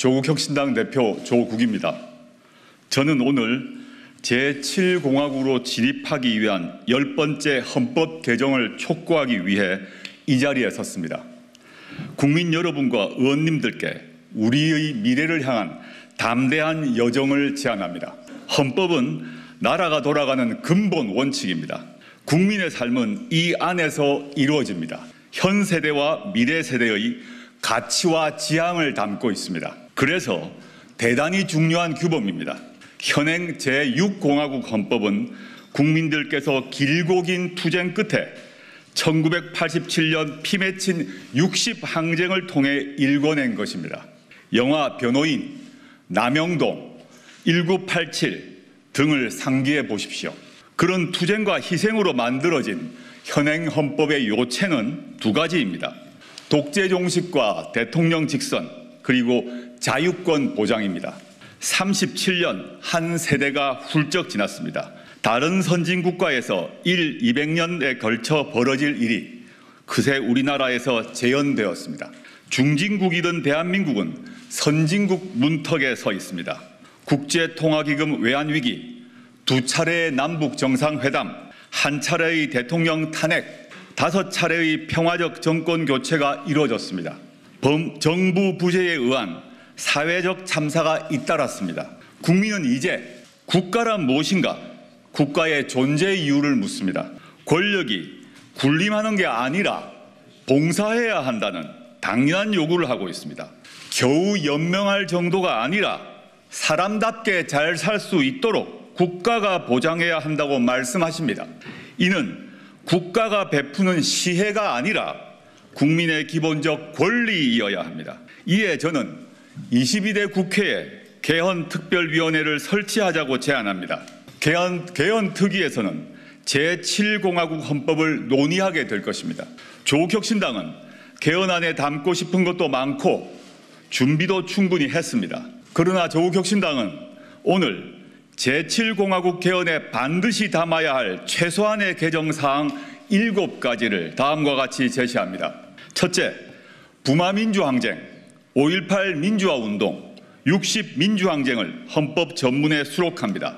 조국혁신당 대표 조국입니다. 저는 오늘 제7공화국으로 진입하기 위한 10번째 헌법 개정을 촉구하기 위해 이 자리에 섰습니다. 국민 여러분과 의원님들께 우리의 미래를 향한 담대한 여정을 제안합니다. 헌법은 나라가 돌아가는 근본 원칙입니다. 국민의 삶은 이 안에서 이루어집니다. 현 세대와 미래 세대의 가치와 지향을 담고 있습니다. 그래서 대단히 중요한 규범입니다. 현행 제6공화국 헌법은 국민들께서 길고 긴 투쟁 끝에 1987년 피 맺힌 60항쟁을 통해 일궈낸 것입니다. 영화 변호인, 남영동, 1987 등을 상기해 보십시오. 그런 투쟁과 희생으로 만들어진 현행 헌법의 요체는 두 가지입니다. 독재 종식과 대통령 직선, 그리고 자유권 보장입니다. 37년 한 세대가 훌쩍 지났습니다. 다른 선진국가에서 200년에 걸쳐 벌어질 일이 그새 우리나라에서 재현되었습니다. 중진국이던 대한민국은 선진국 문턱에 서 있습니다. 국제통화기금 외환위기, 2차례의 남북 정상회담, 1차례의 대통령 탄핵, 5차례의 평화적 정권 교체가 이루어졌습니다. 정부 부재에 의한 사회적 참사가 잇따랐습니다. 국민은 이제 국가란 무엇인가? 국가의 존재 이유를 묻습니다. 권력이 군림하는 게 아니라 봉사해야 한다는 당연한 요구를 하고 있습니다. 겨우 연명할 정도가 아니라 사람답게 잘 살 수 있도록 국가가 보장해야 한다고 말씀하십니다. 이는 국가가 베푸는 시혜가 아니라 국민의 기본적 권리이어야 합니다. 이에 저는 22대 국회에 개헌특별위원회를 설치하자고 제안합니다. 개헌특위에서는 제7공화국 헌법을 논의하게 될 것입니다. 조국혁신당은 개헌안에 담고 싶은 것도 많고 준비도 충분히 했습니다. 그러나 조국혁신당은 오늘 제7공화국 개헌에 반드시 담아야 할 최소한의 개정사항 7가지를 다음과 같이 제시합니다. 첫째, 부마민주항쟁, 5.18 민주화운동, 60 민주항쟁을 헌법 전문에 수록합니다.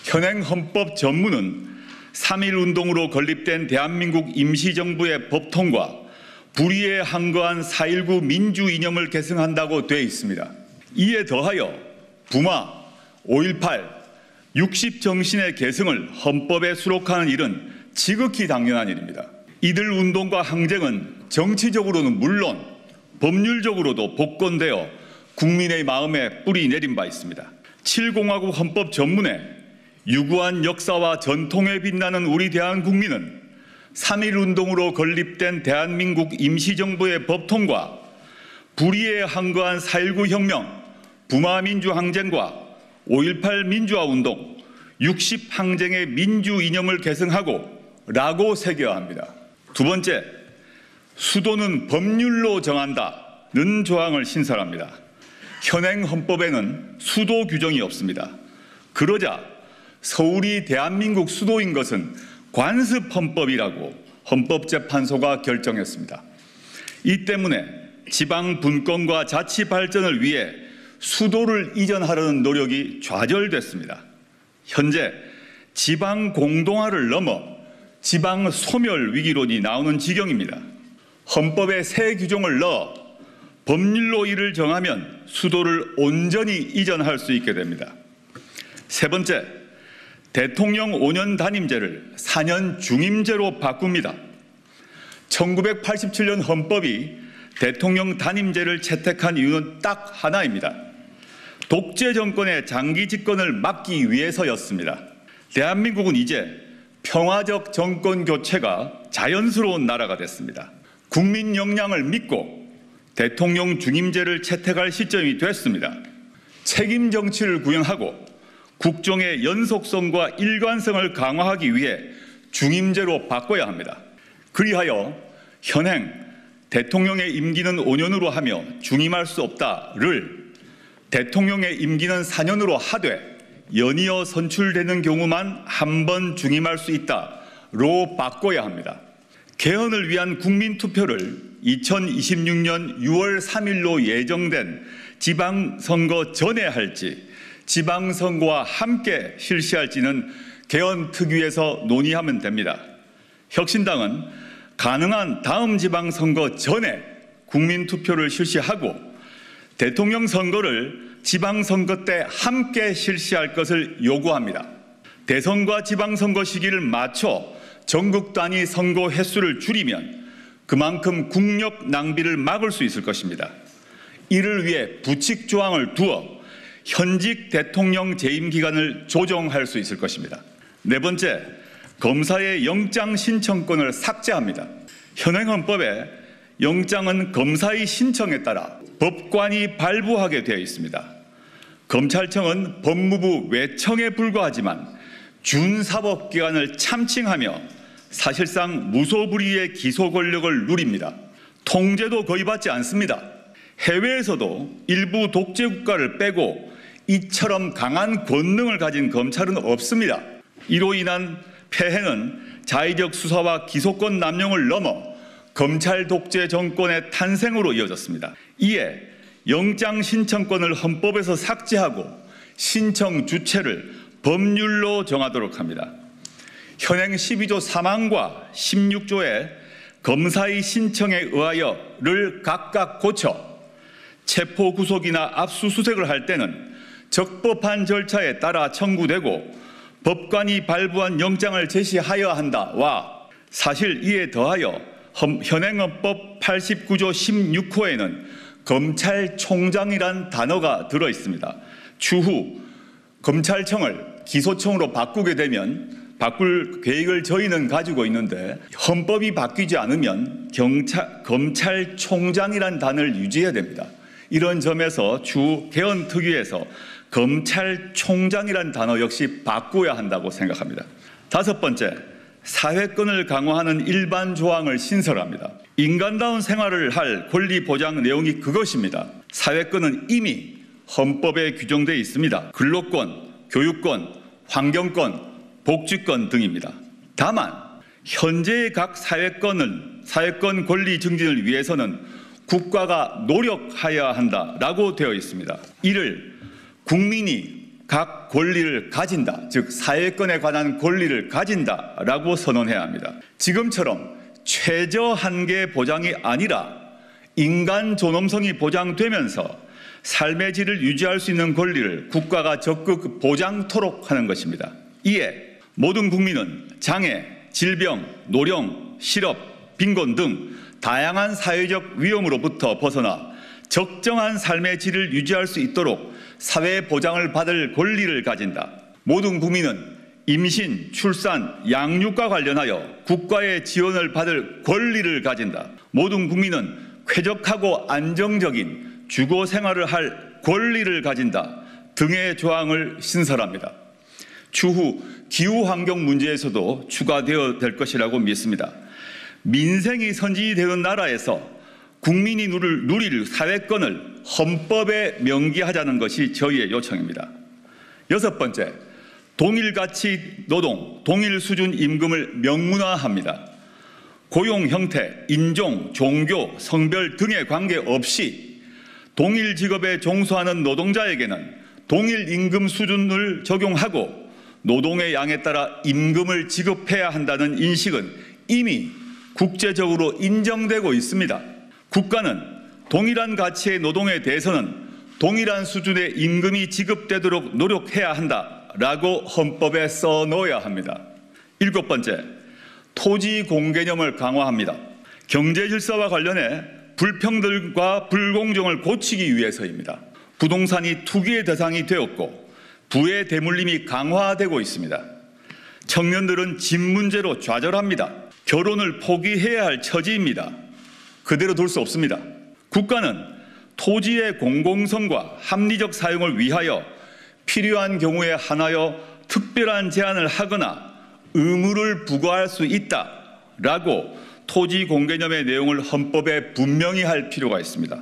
현행 헌법 전문은 3.1운동으로 건립된 대한민국 임시정부의 법통과 불의에 항거한 4.19 민주 이념을 계승한다고 되어 있습니다. 이에 더하여 부마, 5.18, 60 정신의 계승을 헌법에 수록하는 일은 지극히 당연한 일입니다. 이들 운동과 항쟁은 정치적으로는 물론 법률적으로도 복권되어 국민의 마음에 뿌리 내린 바 있습니다. 7공화국 헌법 전문에 유구한 역사와 전통에 빛나는 우리 대한국민은 3.1운동으로 건립된 대한민국 임시정부의 법통과 불의에 항거한 4.19 혁명, 부마민주항쟁과 5.18 민주화운동, 60 항쟁의 민주 이념을 계승하고 라고 새겨야 합니다. 두 번째, 수도는 법률로 정한다는 조항을 신설합니다. 현행 헌법에는 수도 규정이 없습니다. 그러자 서울이 대한민국 수도인 것은 관습헌법이라고 헌법재판소가 결정했습니다. 이 때문에 지방 분권과 자치 발전을 위해 수도를 이전하려는 노력이 좌절됐습니다. 현재 지방 공동화를 넘어 지방 소멸 위기론이 나오는 지경입니다. 헌법에 새 규정을 넣어 법률로 이를 정하면 수도를 온전히 이전할 수 있게 됩니다. 세 번째, 대통령 5년 단임제를 4년 중임제로 바꿉니다. 1987년 헌법이 대통령 단임제를 채택한 이유는 딱 하나입니다. 독재 정권의 장기 집권을 막기 위해서였습니다. 대한민국은 이제 평화적 정권 교체가 자연스러운 나라가 됐습니다. 국민 역량을 믿고 대통령 중임제를 채택할 시점이 됐습니다. 책임 정치를 구현하고 국정의 연속성과 일관성을 강화하기 위해 중임제로 바꿔야 합니다. 그리하여 현행 대통령의 임기는 5년으로 하며 중임할 수 없다를 대통령의 임기는 4년으로 하되 연이어 선출되는 경우만 한 번 중임할 수 있다로 바꿔야 합니다. 개헌을 위한 국민투표를 2026년 6월 3일로 예정된 지방선거 전에 할지 지방선거와 함께 실시할지는 개헌특위에서 논의하면 됩니다. 혁신당은 가능한 다음 지방선거 전에 국민투표를 실시하고 대통령 선거를 지방선거 때 함께 실시할 것을 요구합니다. 대선과 지방선거 시기를 맞춰 전국 단위 선거 횟수를 줄이면 그만큼 국력 낭비를 막을 수 있을 것입니다. 이를 위해 부칙 조항을 두어 현직 대통령 재임 기간을 조정할 수 있을 것입니다. 네 번째, 검사의 영장 신청권을 삭제합니다. 현행 헌법에 영장은 검사의 신청에 따라 법관이 발부하게 되어 있습니다. 검찰청은 법무부 외청에 불과하지만 준사법기관을 참칭하며 사실상 무소불위의 기소 권력을 누립니다. 통제도 거의 받지 않습니다. 해외에서도 일부 독재 국가를 빼고 이처럼 강한 권능을 가진 검찰은 없습니다. 이로 인한 폐해는 자의적 수사와 기소권 남용을 넘어 검찰 독재 정권의 탄생으로 이어졌습니다. 이에 영장 신청권을 헌법에서 삭제하고 신청 주체를 법률로 정하도록 합니다. 현행 12조 3항과 16조의 검사의 신청에 의하여를 각각 고쳐 체포 구속이나 압수수색을 할 때는 적법한 절차에 따라 청구되고 법관이 발부한 영장을 제시하여야 한다와 사실 이에 더하여 현행 헌법 89조 16호에는 검찰총장이란 단어가 들어 있습니다. 추후 검찰청을 기소청으로 바꾸게 되면 바꿀 계획을 저희는 가지고 있는데 헌법이 바뀌지 않으면 검찰총장이란 단어를 유지해야 됩니다. 이런 점에서 추후 개헌특위에서 검찰총장이란 단어 역시 바꿔야 한다고 생각합니다. 다섯 번째, 사회권을 강화하는 일반 조항을 신설합니다. 인간다운 생활을 할 권리 보장 내용이 그것입니다. 사회권은 이미 헌법에 규정되어 있습니다. 근로권, 교육권, 환경권, 복지권 등입니다. 다만 현재의 각 사회권 권리 증진을 위해서는 국가가 노력하여야 한다라고 되어 있습니다. 이를 국민이 각 권리를 가진다, 즉 사회권에 관한 권리를 가진다라고 선언해야 합니다. 지금처럼 최저 한계 보장이 아니라 인간 존엄성이 보장되면서 삶의 질을 유지할 수 있는 권리를 국가가 적극 보장토록 하는 것입니다. 이에 모든 국민은 장애, 질병, 노령, 실업, 빈곤 등 다양한 사회적 위험으로부터 벗어나 적정한 삶의 질을 유지할 수 있도록 사회 보장을 받을 권리를 가진다. 모든 국민은 임신, 출산, 양육과 관련하여 국가의 지원을 받을 권리를 가진다. 모든 국민은 쾌적하고 안정적인 주거 생활을 할 권리를 가진다 등의 조항을 신설합니다. 추후 기후환경 문제에서도 추가되어야 될 것이라고 믿습니다. 민생이 선진되는 나라에서 국민이 누릴 사회권을 헌법에 명기하자는 것이 저희의 요청입니다. 여섯 번째, 동일가치 노동, 동일 수준 임금을 명문화합니다. 고용 형태, 인종, 종교, 성별 등에 관계없이 동일 직업에 종사하는 노동자에게는 동일 임금 수준을 적용하고 노동의 양에 따라 임금을 지급해야 한다는 인식은 이미 국제적으로 인정되고 있습니다. 국가는 동일한 가치의 노동에 대해서는 동일한 수준의 임금이 지급되도록 노력해야 한다라고 헌법에 써놓아야 합니다. 일곱 번째, 토지 공개념을 강화합니다. 경제 질서와 관련해 불평등과 불공정을 고치기 위해서입니다. 부동산이 투기의 대상이 되었고 부의 대물림이 강화되고 있습니다. 청년들은 집 문제로 좌절합니다. 결혼을 포기해야 할 처지입니다. 그대로 둘 수 없습니다. 국가는 토지의 공공성과 합리적 사용을 위하여 필요한 경우에 한하여 특별한 제한을 하거나 의무를 부과할 수 있다라고 토지 공개념의 내용을 헌법에 분명히 할 필요가 있습니다.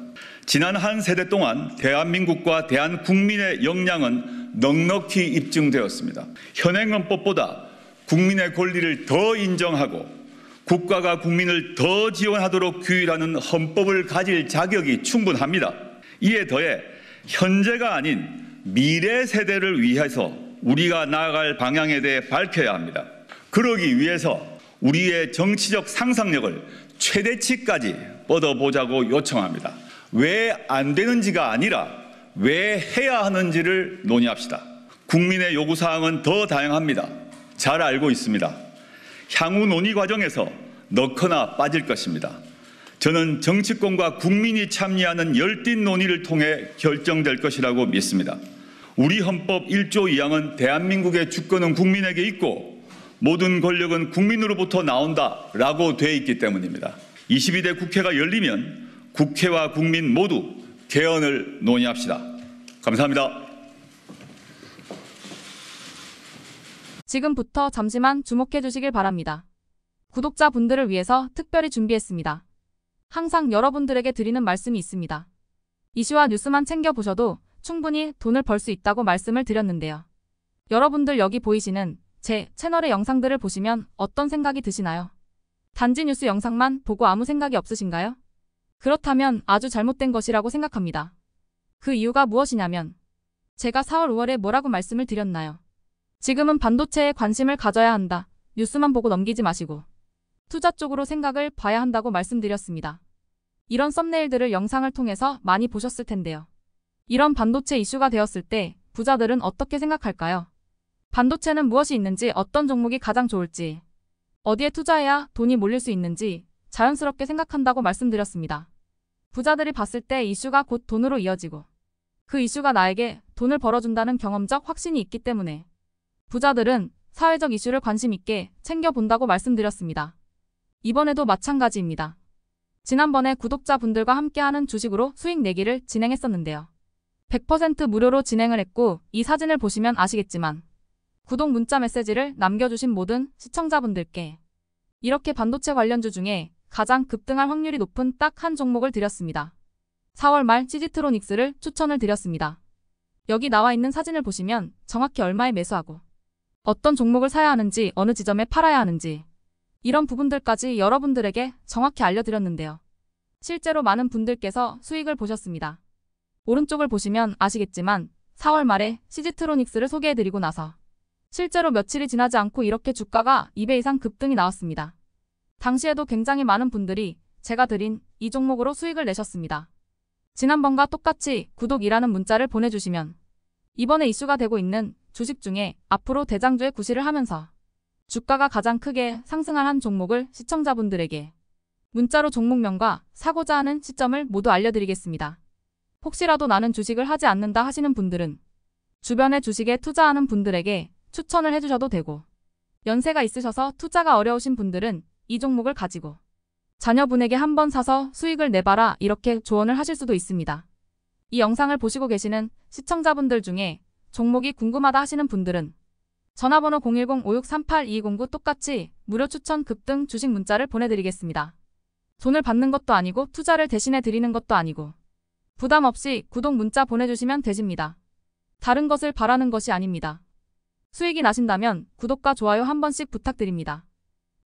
지난 한 세대 동안 대한민국과 대한국민의 역량은 넉넉히 입증되었습니다. 현행 헌법보다 국민의 권리를 더 인정하고 국가가 국민을 더 지원하도록 규율하는 헌법을 가질 자격이 충분합니다. 이에 더해 현재가 아닌 미래 세대를 위해서 우리가 나아갈 방향에 대해 밝혀야 합니다. 그러기 위해서 우리의 정치적 상상력을 최대치까지 뻗어보자고 요청합니다. 왜 안 되는지가 아니라 왜 해야 하는지를 논의합시다. 국민의 요구사항은 더 다양합니다. 잘 알고 있습니다. 향후 논의 과정에서 넣거나 빠질 것입니다. 저는 정치권과 국민이 참여하는 열띤 논의를 통해 결정될 것이라고 믿습니다. 우리 헌법 1조 2항은 대한민국의 주권은 국민에게 있고 모든 권력은 국민으로부터 나온다라고 되어 있기 때문입니다. 22대 국회가 열리면 국회와 국민 모두 개헌을 논의합시다. 감사합니다. 지금부터 잠시만 주목해 주시길 바랍니다. 구독자분들을 위해서 특별히 준비했습니다. 항상 여러분들에게 드리는 말씀이 있습니다. 이슈와 뉴스만 챙겨보셔도 충분히 돈을 벌 수 있다고 말씀을 드렸는데요. 여러분들 여기 보이시는 제 채널의 영상들을 보시면 어떤 생각이 드시나요? 단지 뉴스 영상만 보고 아무 생각이 없으신가요? 그렇다면 아주 잘못된 것이라고 생각합니다. 그 이유가 무엇이냐면 제가 4월 5월에 뭐라고 말씀을 드렸나요? 지금은 반도체에 관심을 가져야 한다. 뉴스만 보고 넘기지 마시고 투자 쪽으로 생각을 봐야 한다고 말씀드렸습니다. 이런 썸네일들을 영상을 통해서 많이 보셨을 텐데요. 이런 반도체 이슈가 되었을 때 부자들은 어떻게 생각할까요? 반도체는 무엇이 있는지, 어떤 종목이 가장 좋을지, 어디에 투자해야 돈이 몰릴 수 있는지 자연스럽게 생각한다고 말씀드렸습니다. 부자들이 봤을 때 이슈가 곧 돈으로 이어지고 그 이슈가 나에게 돈을 벌어준다는 경험적 확신이 있기 때문에 부자들은 사회적 이슈를 관심 있게 챙겨본다고 말씀드렸습니다. 이번에도 마찬가지입니다. 지난번에 구독자분들과 함께하는 주식으로 수익 내기를 진행했었는데요. 100% 무료로 진행을 했고 이 사진을 보시면 아시겠지만 구독 문자 메시지를 남겨주신 모든 시청자분들께 이렇게 반도체 관련주 중에 가장 급등할 확률이 높은 딱 한 종목을 드렸습니다. 4월 말 시지트로닉스를 추천을 드렸습니다. 여기 나와 있는 사진을 보시면 정확히 얼마에 매수하고 어떤 종목을 사야 하는지, 어느 지점에 팔아야 하는지 이런 부분들까지 여러분들에게 정확히 알려드렸는데요. 실제로 많은 분들께서 수익을 보셨습니다. 오른쪽을 보시면 아시겠지만 4월 말에 시지트로닉스를 소개해드리고 나서 실제로 며칠이 지나지 않고 이렇게 주가가 2배 이상 급등이 나왔습니다. 당시에도 굉장히 많은 분들이 제가 드린 이 종목으로 수익을 내셨습니다. 지난번과 똑같이 구독이라는 문자를 보내주시면 이번에 이슈가 되고 있는 주식 중에 앞으로 대장주의 구실을 하면서 주가가 가장 크게 상승할 한 종목을 시청자분들에게 문자로 종목명과 사고자 하는 시점을 모두 알려드리겠습니다. 혹시라도 나는 주식을 하지 않는다 하시는 분들은 주변에 주식에 투자하는 분들에게 추천을 해주셔도 되고, 연세가 있으셔서 투자가 어려우신 분들은 이 종목을 가지고 자녀분에게 한번 사서 수익을 내봐라 이렇게 조언을 하실 수도 있습니다. 이 영상을 보시고 계시는 시청자분들 중에 종목이 궁금하다 하시는 분들은 전화번호 010-5638-2209 똑같이 무료 추천 급등 주식 문자를 보내드리겠습니다. 돈을 받는 것도 아니고 투자를 대신해 드리는 것도 아니고 부담 없이 구독 문자 보내주시면 되십니다. 다른 것을 바라는 것이 아닙니다. 수익이 나신다면 구독과 좋아요 한 번씩 부탁드립니다.